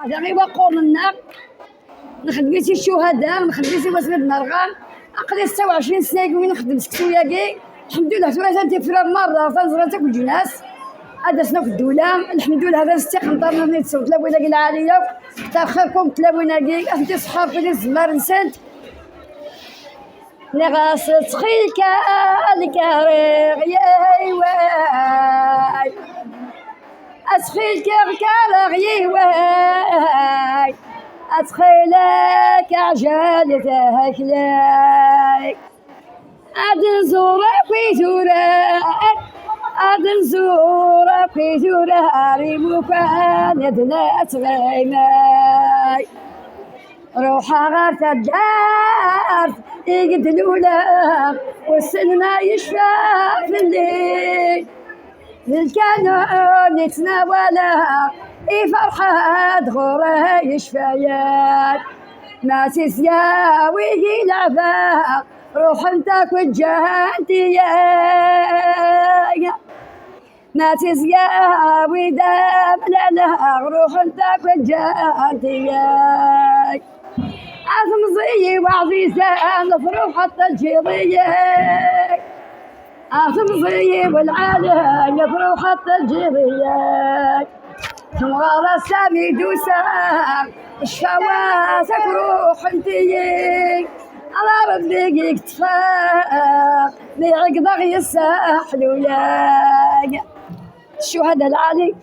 هذا غير وقور النار نخدميتي الشهداء نخدميتي مسجد نرغان عقلي 26 سنه يقولي نخدم سكسوياكي الحمد لله ترى فرار مره تنزرا تاكل جناس هذا شنو في الدوله الحمد لله هذا استقنطرنا من تسوت تلاوينا العاليه كتر خيركم تلاوينا كي انت صحاب في الزمار نسنت نغاصت خيلك الكارغ يا واي اسخيلك الكارغ يا واي اسخيلك عجالتك لاي عدن زورك ويزورك عدن زورك ويزورك ريموكان يدنا أتغيماي روحا غار تدار يقتلونا والسلمى يشفى في الليل الكانون يتناولها فرحة غوره يشفيات ما تسيا ويجي لعبها روح انتك وجهنتي ما تسيا ويدام لا روح انتك وجهنتي عزم زي وعزيزة نفرح حتى الجيضية عزم زي والعالم نفرح حتى الجيضية تمغار السامي دوسا الشواسك روح انتي على ربك يكتفاك ليعقدك يسحلو ياك الشهداء العالي